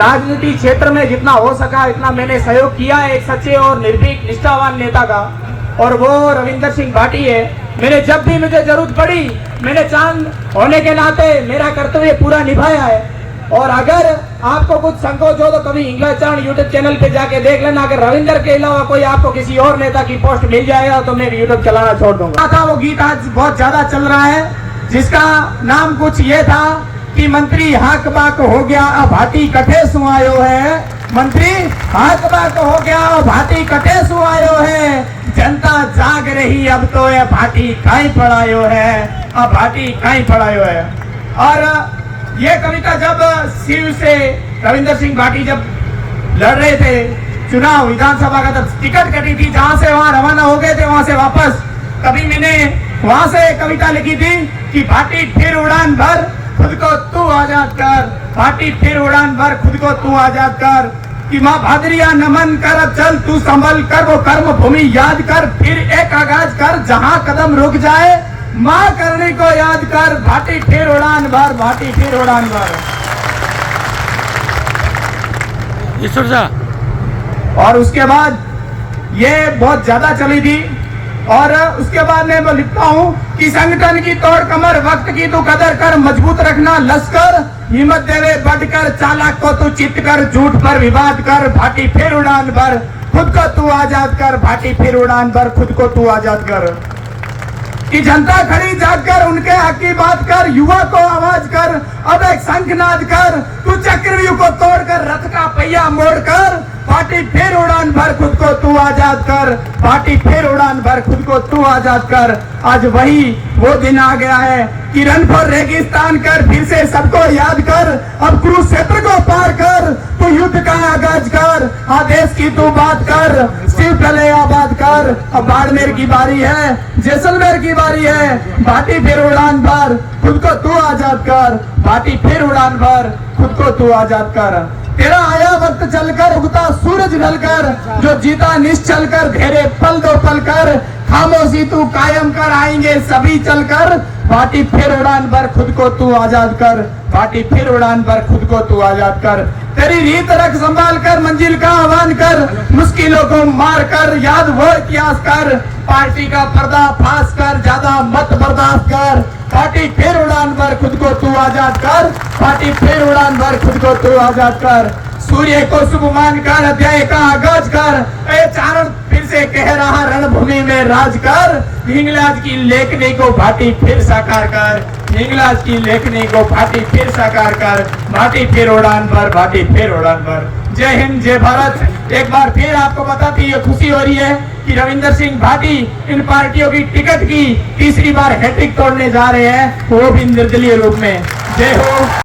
राजनीति क्षेत्र में जितना हो सका इतना मैंने सहयोग किया है एक सच्चे और निर्भीक निष्ठावान नेता का, और वो रविंदर सिंह भाटी है। मैंने जब भी मुझे जरूरत पड़ी मैंने चांद होने के नाते मेरा कर्तव्य पूरा निभाया है। और अगर आपको कुछ संकोच हो तो कभी इंग्लिश चांद यूट्यूब चैनल पे जाके देख लेना। अगर रविंदर के अलावा कोई आपको किसी और नेता की पोस्ट मिल जाएगा तो मैं यूट्यूब चलाना छोड़ दूंगा। था वो गीत आज बहुत ज्यादा चल रहा है जिसका नाम कुछ ये था कि मंत्री हाक बाक हो गया अब भाटी कटे सुआयो है। मंत्री हाक बाक हो गया अब भाटी कटे सुआयो है। जनता जाग रही अब तो ये भाटी काई पड़ायो है, अब भाटी काई पड़ायो है। और ये कविता जब शिव से रविंदर सिंह भाटी जब लड़ रहे थे चुनाव विधानसभा का, तब टिकट कटी थी, जहां से वहां रवाना हो गए थे वहां से वापस, तभी मैंने वहां से कविता लिखी थी कि भाटी फिर उड़ान भर खुद को तू आजाद कर, भाटी फिर उड़ान भर खुद को तू आजाद कर। कि माँ भादरिया नमन कर चल तू संभल कर, वो कर्म भूमि याद कर, फिर एक आगाज कर जहां कदम रुक जाए, माँ करने को याद कर, भाटी फिर उड़ान भर, भाटी फिर उड़ान भर। ईश्वर सा। और उसके बाद ये बहुत ज्यादा चली थी। और उसके बाद मैं लिखता हूँ कि संगठन की तोड़ कमर, वक्त की तू कदर कर, मजबूत रखना लश्कर, हिम्मत देवे बढ़कर, चालाक को तू चित कर, झूठ पर विवाद कर, भाटी फिर उड़ान भर, खुद को तू आजाद कर, भाटी फिर उड़ान भर, खुद को तू आजाद कर। कि जनता खड़ी जाग कर उनके हक की बात कर, युवा को आवाज कर, अब एक शंखनाद कर, तू चक्रव्यूह को तोड़कर रथ का पहिया मोड़कर, भाटी फिर उड़ान भर, खुद को तू आजाद कर, भाटी फिर उड़ान भर, खुद को तू आजाद कर। आज वही वो दिन आ गया है कि रन फॉर रेगिस्तान कर, फिर से सबको याद कर, अब कुरुक्षेत्र को पार कर, तू युद्ध का आगाज कर, आदेश की तू बात कर, शिव टले आबाद कर। अब बाड़मेर की बारी है, जैसलमेर की बारी है, भाटी फिर उड़ान भर, खुद को तू आजाद कर, भाटी फिर उड़ान भर, खुद को तू आजाद कर। तेरा आया वक्त चलकर, उगता सूरज ढलकर, जो जीता निश्चल कर, घेरे पल दो पल कर, खामोशी तू कायम कर, आएंगे सभी चलकर, भाटी फिर उड़ान भर, खुद को तू आजाद कर, भाटी फिर उड़ान भर, खुद को तू आजाद कर। तेरी रीत रख संभाल कर, मंजिल का आह्वान कर, मुश्किलों को मार कर, याद वो इतिहास कर, पार्टी का पर्दा फाश कर, ज्यादा मत बर्दाश्त कर, भाटी फिर उड़ान भर, खुद को तू आजाद कर, भाटी फिर उड़ान भर, खुद को तू आजाद कर। सूर्य को शुभ मान कर, अध्याय का आगाज कर, ए चारण फिर से कह रहा रणभूमि में राज कर, हिंगलाज की लेखनी को भाटी फिर साकार कर, हिंगलाज की लेखनी को भाटी फिर साकार कर, भाटी फिर उड़ान भर, भाटी फिर उड़ान भर। जय हिंद, जय भारत। एक बार फिर आपको बताती ये खुशी हो रही है कि रविंदर सिंह भाटी इन पार्टियों की टिकट की तीसरी बार हैट्रिक तोड़ने जा रहे हैं, वो भी निर्दलीय रूप में। जय हो।